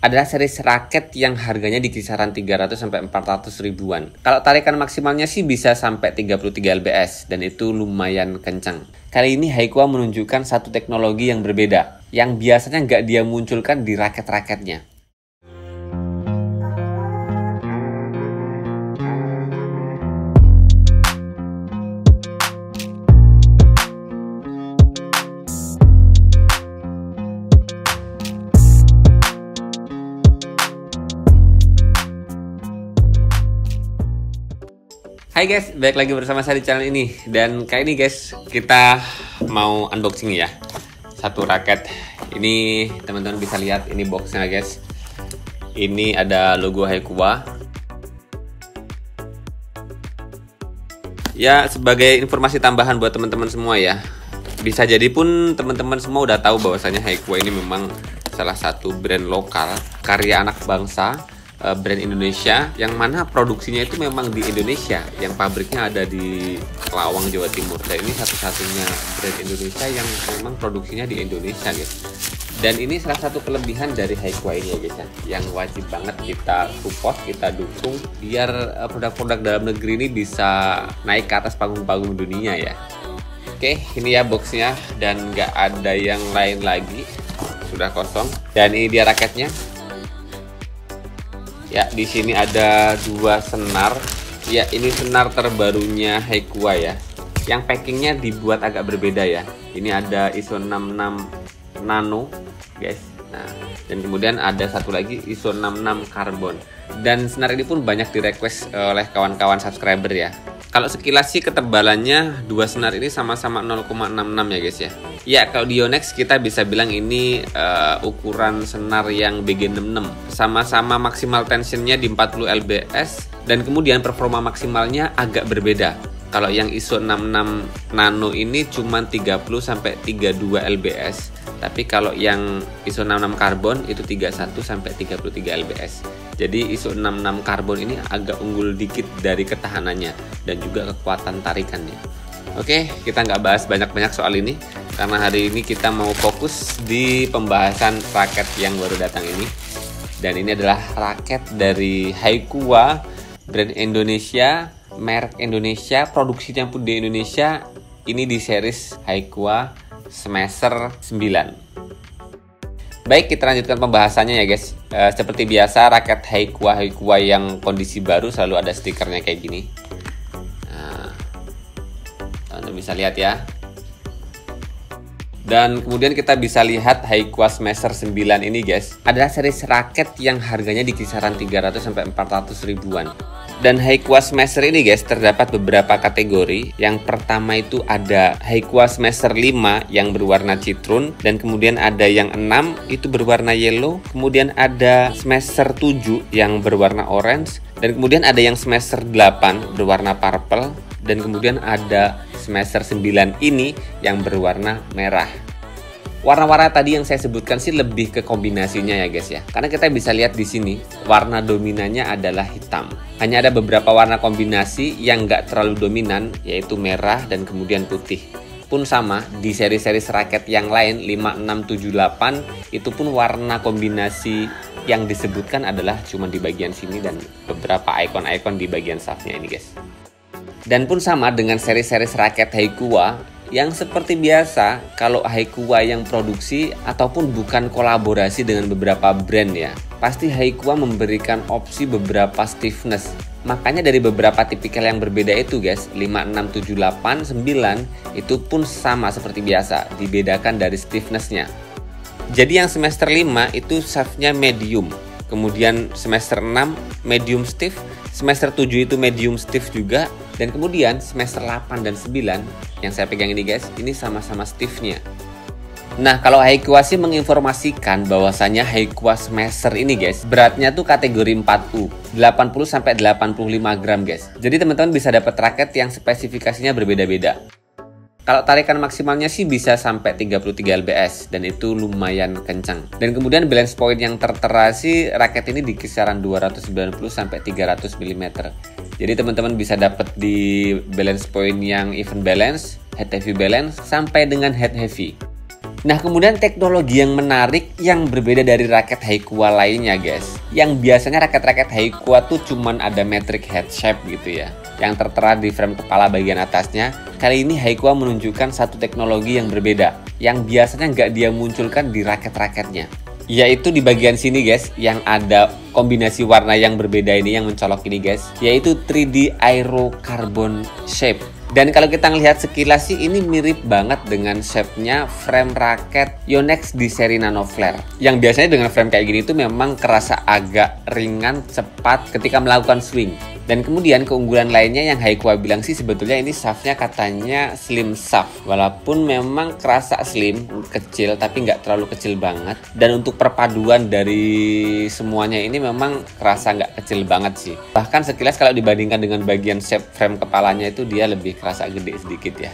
adalah series raket yang harganya di kisaran 300 sampai 400 ribuan. Kalau tarikan maksimalnya sih bisa sampai 33 lbs dan itu lumayan kencang. Kali ini Haikua menunjukkan satu teknologi yang berbeda, yang biasanya nggak dia munculkan di raket-raketnya. Hai guys, balik lagi bersama saya di channel ini. Dan kali ini guys, kita mau unboxing ya satu raket. Ini teman-teman bisa lihat, ini boxnya guys. Ini ada logo Haikua. Ya, sebagai informasi tambahan buat teman-teman semua ya. Bisa jadi pun teman-teman semua udah tahu bahwasanya Haikua ini memang salah satu brand lokal, karya anak bangsa, brand Indonesia, yang mana produksinya itu memang di Indonesia, yang pabriknya ada di Lawang, Jawa Timur. Dan ini satu-satunya brand Indonesia yang memang produksinya di Indonesia guys. Dan ini salah satu kelebihan dari Haikua ini ya guys ya, yang wajib banget kita support, kita dukung biar produk-produk dalam negeri ini bisa naik ke atas panggung-panggung dunia ya. Oke, ini ya boxnya dan nggak ada yang lain lagi, sudah kosong. Dan ini dia raketnya. Ya, di sini ada dua senar. Ya, ini senar terbarunya Haikua ya. Yang packingnya dibuat agak berbeda ya. Ini ada ISO 66 Nano, guys. Nah, dan kemudian ada satu lagi ISO 66 Carbon. Dan senar ini pun banyak di-request oleh kawan-kawan subscriber ya. Kalau sekilas sih ketebalannya dua senar ini sama-sama 0,66 ya guys ya. Ya, kalau di Yonex kita bisa bilang ini ukuran senar yang BG66. Sama-sama maksimal tensionnya di 40 lbs dan kemudian performa maksimalnya agak berbeda. Kalau yang ISO 66 Nano ini cuma 30 sampai 32 lbs. Tapi kalau yang ISO 66 Carbon itu 31 sampai 33 lbs. Jadi ISO 66 Carbon ini agak unggul dikit dari ketahanannya dan juga kekuatan tarikannya. Oke, kita nggak bahas banyak-banyak soal ini karena hari ini kita mau fokus di pembahasan raket yang baru datang ini. Dan ini adalah raket dari Haikua, brand Indonesia, merek Indonesia, produksinya pun di Indonesia. Ini di series Haikua Smasher 9. Baik, kita lanjutkan pembahasannya ya guys. Seperti biasa, raket Haikua yang kondisi baru selalu ada stikernya kayak gini. Nah, Anda bisa lihat ya. Dan kemudian kita bisa lihat Haikua Smasher 9 ini guys, adalah series raket yang harganya di kisaran 300 sampai 400 ribuan. Dan Haikua Smasher ini guys terdapat beberapa kategori. Yang pertama itu ada Haikua Smasher 5 yang berwarna citrun, dan kemudian ada yang 6 itu berwarna yellow, kemudian ada Smasher 7 yang berwarna orange, dan kemudian ada yang Smasher 8 berwarna purple, dan kemudian ada Smasher 9 ini yang berwarna merah. Warna-warna tadi yang saya sebutkan sih lebih ke kombinasinya ya guys ya. Karena kita bisa lihat di sini warna dominannya adalah hitam. Hanya ada beberapa warna kombinasi yang nggak terlalu dominan, yaitu merah dan kemudian putih. Pun sama di seri-seri raket yang lain 5678 itu pun warna kombinasi yang disebutkan adalah cuma di bagian sini dan beberapa ikon-ikon di bagian shaftnya ini guys. Dan pun sama dengan seri-seri raket Haikua yang seperti biasa, kalau Haikua yang produksi ataupun bukan kolaborasi dengan beberapa brand ya, pasti Haikua memberikan opsi beberapa stiffness. Makanya dari beberapa tipikal yang berbeda itu guys, 5678, 9 itu pun sama seperti biasa, dibedakan dari stiffnessnya. Jadi yang semester 5 itu shaftnya medium, kemudian semester 6 medium stiff, semester 7 itu medium stiff juga, dan kemudian semester 8 dan 9 yang saya pegang ini guys, ini sama-sama stiffnya. Nah, kalau Haikua sih menginformasikan bahwasanya Haikua Smasher ini guys, beratnya tuh kategori 4U, 80 sampai 85 gram guys. Jadi teman-teman bisa dapat raket yang spesifikasinya berbeda-beda. Kalau tarikan maksimalnya sih bisa sampai 33 lbs dan itu lumayan kencang. Dan kemudian balance point yang tertera sih raket ini di kisaran 290 sampai 300 mm. Jadi teman-teman bisa dapat di balance point yang even balance, head heavy balance sampai dengan head heavy. Nah, kemudian teknologi yang menarik yang berbeda dari raket Haikua lainnya, guys. Yang biasanya raket-raket Haikua tuh cuman ada metric head shape gitu ya, yang tertera di frame kepala bagian atasnya. Kali ini Haikua menunjukkan satu teknologi yang berbeda, yang biasanya nggak dia munculkan di raket-raketnya. Yaitu di bagian sini, guys, yang ada kombinasi warna yang berbeda ini yang mencolok ini, guys, yaitu 3D Aero Carbon Shape. Dan kalau kita ngelihat sekilas sih ini mirip banget dengan shape-nya frame raket Yonex di seri Nano Flare. Yang biasanya dengan frame kayak gini itu memang kerasa agak ringan, cepat ketika melakukan swing. Dan kemudian keunggulan lainnya yang Haikua bilang sih sebetulnya ini shaft-nya katanya slim shaft. Walaupun memang kerasa slim, kecil, tapi nggak terlalu kecil banget. Dan untuk perpaduan dari semuanya ini memang kerasa nggak kecil banget sih. Bahkan sekilas kalau dibandingkan dengan bagian shape frame kepalanya itu dia lebih kerasa gede sedikit ya.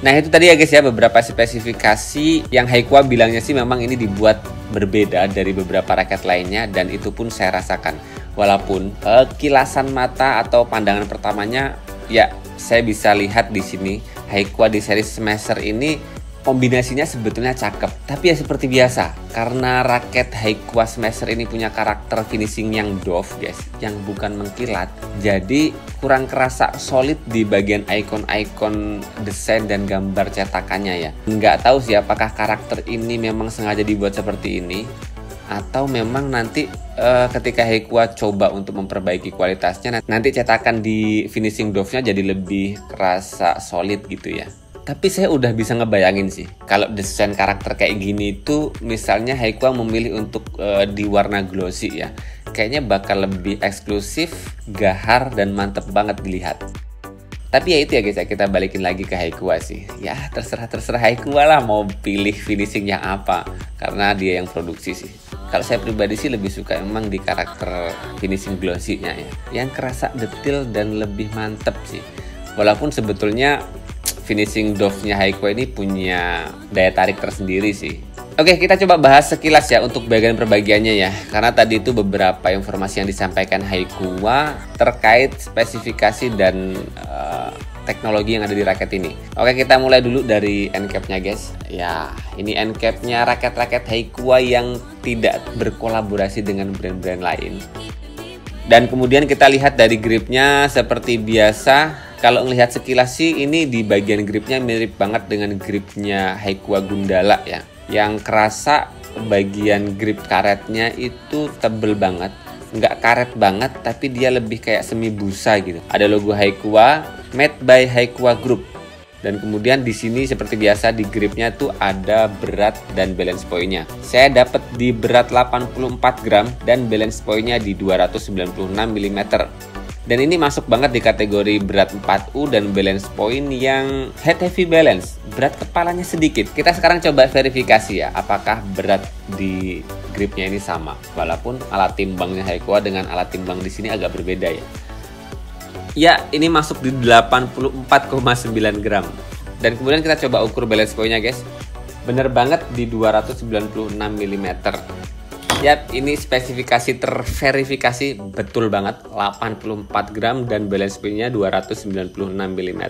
Nah itu tadi ya guys ya, beberapa spesifikasi yang Haikua bilangnya sih memang ini dibuat berbeda dari beberapa raket lainnya, dan itu pun saya rasakan. Walaupun kilasan mata atau pandangan pertamanya ya saya bisa lihat di sini Haikua di seri Smasher ini kombinasinya sebetulnya cakep. Tapi ya seperti biasa, karena raket Haikua Smasher ini punya karakter finishing yang doff guys, yang bukan mengkilat, jadi kurang kerasa solid di bagian ikon-ikon desain dan gambar cetakannya ya. Nggak tahu sih apakah karakter ini memang sengaja dibuat seperti ini, atau memang nanti ketika Haikua coba untuk memperbaiki kualitasnya, nanti cetakan di finishing doff-nya jadi lebih kerasa solid gitu ya. Tapi saya udah bisa ngebayangin sih kalau desain karakter kayak gini itu misalnya Haikua memilih untuk di warna glossy ya, kayaknya bakal lebih eksklusif, gahar, dan mantep banget dilihat. Tapi ya itu ya guys ya, kita balikin lagi ke Haikua sih. Ya terserah Haikua lah mau pilih finishing yang apa, karena dia yang produksi sih. Kalau saya pribadi sih lebih suka emang di karakter finishing glossy-nya ya, yang kerasa detail dan lebih mantep sih. Walaupun sebetulnya finishing doff-nya Haikua ini punya daya tarik tersendiri sih. Oke, kita coba bahas sekilas ya untuk bagian perbagiannya ya. Karena tadi itu beberapa informasi yang disampaikan Haikua terkait spesifikasi dan teknologi yang ada di raket ini. Oke, kita mulai dulu dari end cap-nya guys. Ya, ini end cap-nya raket-raket Haikua yang tidak berkolaborasi dengan brand-brand lain. Dan kemudian kita lihat dari gripnya seperti biasa. Kalau ngelihat sekilas sih ini di bagian gripnya mirip banget dengan gripnya Haikua Gundala ya. Yang kerasa bagian grip karetnya itu tebel banget. Nggak karet banget tapi dia lebih kayak semi busa gitu. Ada logo Haikua, made by Haikua Group. Dan kemudian di sini seperti biasa di gripnya tuh ada berat dan balance point-nya. Saya dapat di berat 84 gram dan balance point-nya di 296 mm. Dan ini masuk banget di kategori berat 4U dan balance point yang head heavy balance. Berat kepalanya sedikit. Kita sekarang coba verifikasi ya, apakah berat di gripnya ini sama. Walaupun alat timbangnya Haikua dengan alat timbang di sini agak berbeda ya. Ya, ini masuk di 84,9 gram. Dan kemudian kita coba ukur balance point-nya guys. Bener banget di 296 mm. Yap, ini spesifikasi terverifikasi betul banget, 84 gram dan balance point-nya 296 mm.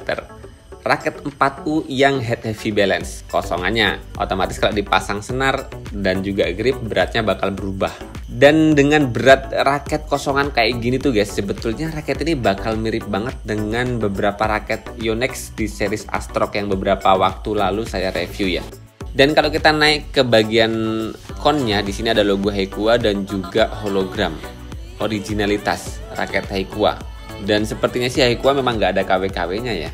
Raket 4U yang head heavy balance, kosongannya otomatis kalau dipasang senar dan juga grip beratnya bakal berubah. Dan dengan berat raket kosongan kayak gini tuh guys, sebetulnya raket ini bakal mirip banget dengan beberapa raket Yonex di series Astrok yang beberapa waktu lalu saya review ya. Dan kalau kita naik ke bagian konnya, di sini ada logo Haikua dan juga hologram originalitas raket Haikua. Dan sepertinya sih Haikua memang nggak ada KW-KW-nya ya.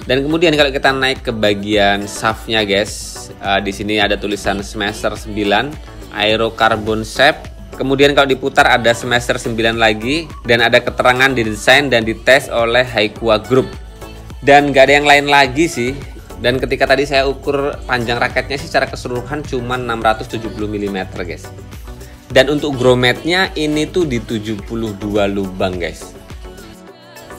Dan kemudian kalau kita naik ke bagian shaft-nya guys, di sini ada tulisan Smasher 9 Aero Carbon Shape. Kemudian kalau diputar ada Smasher 9 lagi dan ada keterangan didesain dan dites oleh Haikua Group. Dan nggak ada yang lain lagi sih. Dan ketika tadi saya ukur panjang raketnya sih secara keseluruhan cuma 670 mm guys. Dan untuk grommetnya ini tuh di 72 lubang guys.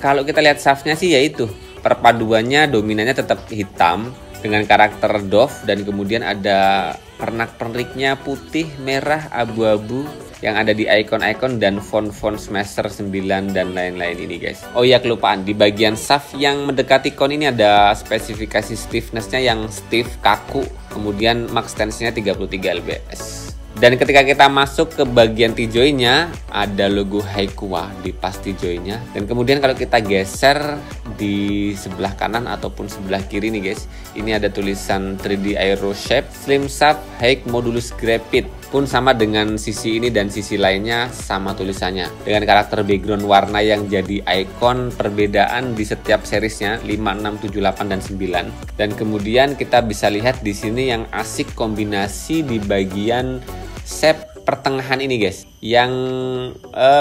Kalau kita lihat shaftnya sih yaitu perpaduannya dominannya tetap hitam dengan karakter doff, dan kemudian ada pernak-perniknya putih, merah, abu-abu yang ada di icon-icon dan font-font Smasher 9 dan lain-lain ini guys. Oh iya, kelupaan, di bagian shaft yang mendekati kon ini ada spesifikasi stiffness-nya yang stiff, kaku, kemudian max tension-nya 33 lbs. Dan ketika kita masuk ke bagian T-joint-nya, ada logo Haikua di pas T-joint-nya. Dan kemudian kalau kita geser di sebelah kanan ataupun sebelah kiri nih guys, ini ada tulisan 3D Aero Shape Slim Shaft Haik Modulus Graphite. Pun sama dengan sisi ini dan sisi lainnya sama tulisannya. Dengan karakter background warna yang jadi ikon perbedaan di setiap seriesnya 5, 6, 7, 8, dan 9. Dan kemudian kita bisa lihat di sini yang asik kombinasi di bagian shape pertengahan ini guys, yang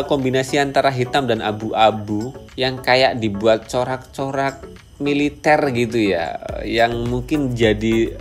kombinasi antara hitam dan abu-abu yang kayak dibuat corak-corak militer gitu ya, yang mungkin jadi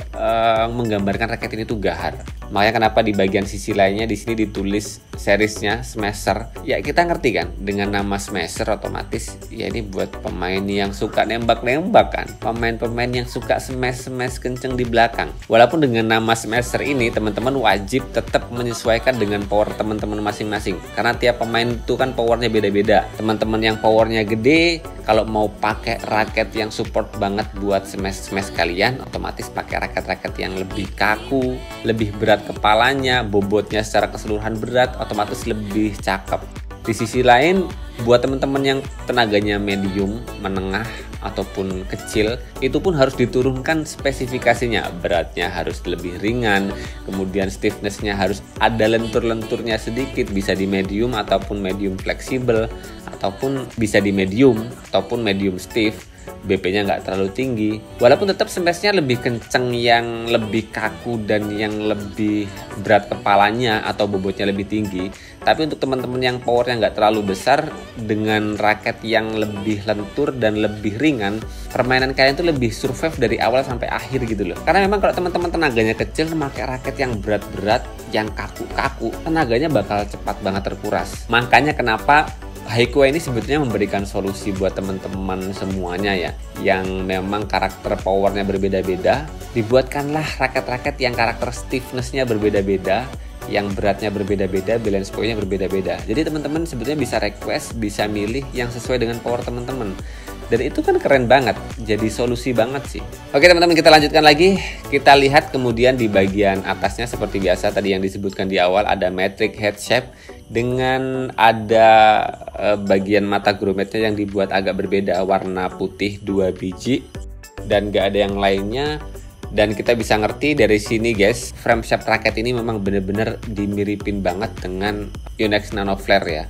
menggambarkan raket ini tuh gahar. Makanya kenapa di bagian sisi lainnya di sini ditulis seriesnya Smasher. Ya kita ngerti kan, dengan nama Smasher otomatis ya ini buat pemain yang suka nembak-nembak kan, pemain-pemain yang suka smash-smash kenceng di belakang. Walaupun dengan nama Smasher ini teman-teman wajib tetap menyesuaikan dengan power teman-teman masing-masing, karena tiap pemain itu kan powernya beda-beda. Teman-teman yang powernya gede, kalau mau pakai raket yang support banget buat smash-smash kalian, otomatis pakai raket-raket yang lebih kaku, lebih berat kepalanya, bobotnya secara keseluruhan berat, otomatis lebih cakep. Di sisi lain, buat teman-teman yang tenaganya medium, menengah, ataupun kecil, itu pun harus diturunkan spesifikasinya. Beratnya harus lebih ringan, kemudian stiffness-nya harus ada lentur-lenturnya sedikit, bisa di medium ataupun medium fleksibel, ataupun bisa di medium ataupun medium stiff. BP-nya nggak terlalu tinggi, walaupun tetap smashnya lebih kenceng, yang lebih kaku dan yang lebih berat kepalanya atau bobotnya lebih tinggi. Tapi untuk teman-teman yang powernya nggak terlalu besar, dengan raket yang lebih lentur dan lebih ringan, permainan kalian tuh lebih survive dari awal sampai akhir gitu loh. Karena memang kalau teman-teman tenaganya kecil, memakai raket yang berat-berat, yang kaku-kaku, tenaganya bakal cepat banget terkuras. Makanya kenapa Haikua ini sebetulnya memberikan solusi buat teman-teman semuanya ya, yang memang karakter powernya berbeda-beda. Dibuatkanlah raket-raket yang karakter stiffness-nya berbeda-beda, yang beratnya berbeda-beda, balance point-nya berbeda-beda. Jadi teman-teman sebetulnya bisa request, bisa milih yang sesuai dengan power teman-teman. Dan itu kan keren banget, jadi solusi banget sih. Oke teman-teman, kita lanjutkan lagi. Kita lihat kemudian di bagian atasnya seperti biasa tadi yang disebutkan di awal, ada metric head shape dengan ada bagian mata grommetnya yang dibuat agak berbeda, warna putih 2 biji dan gak ada yang lainnya. Dan kita bisa ngerti dari sini guys, frame shape raket ini memang bener-bener dimiripin banget dengan Yonex Nano Flare ya.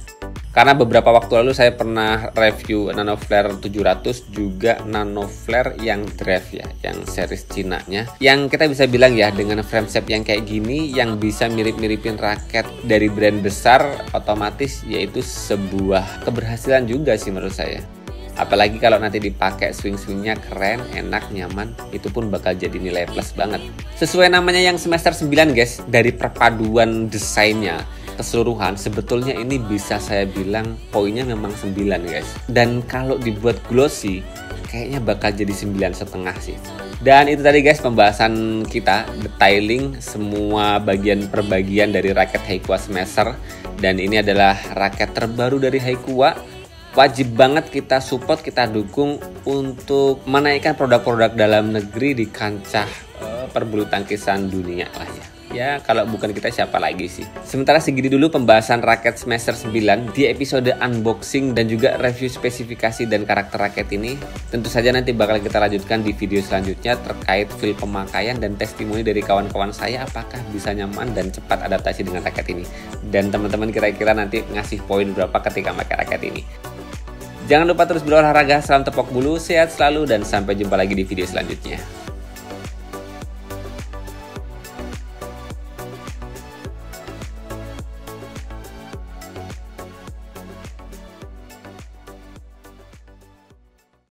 Karena beberapa waktu lalu saya pernah review Nano Flare 700, juga Nano Flare yang drive ya, yang series Cina-nya. Yang kita bisa bilang ya, dengan frame shape yang kayak gini, yang bisa mirip-miripin raket dari brand besar, otomatis yaitu sebuah keberhasilan juga sih menurut saya. Apalagi kalau nanti dipakai swing-swingnya keren, enak, nyaman, itu pun bakal jadi nilai plus banget. Sesuai namanya yang Smasher 9 guys, dari perpaduan desainnya keseluruhan, sebetulnya ini bisa saya bilang poinnya memang 9 guys. Dan kalau dibuat glossy, kayaknya bakal jadi 9,5 sih. Dan itu tadi guys pembahasan kita, detailing semua bagian per bagian dari raket Haikua Smasher. Dan ini adalah raket terbaru dari Haikua. Wajib banget kita support, kita dukung untuk menaikkan produk-produk dalam negeri di kancah perbulu tangkisan dunia lah ya. Ya kalau bukan kita siapa lagi sih. Sementara segini dulu pembahasan raket Smasher 9 di episode unboxing dan juga review spesifikasi dan karakter raket ini. Tentu saja nanti bakal kita lanjutkan di video selanjutnya terkait feel pemakaian dan testimoni dari kawan-kawan saya apakah bisa nyaman dan cepat adaptasi dengan raket ini. Dan teman-teman kira-kira nanti ngasih poin berapa ketika pakai raket ini. Jangan lupa terus berolahraga, salam tepok bulu, sehat selalu, dan sampai jumpa lagi di video selanjutnya.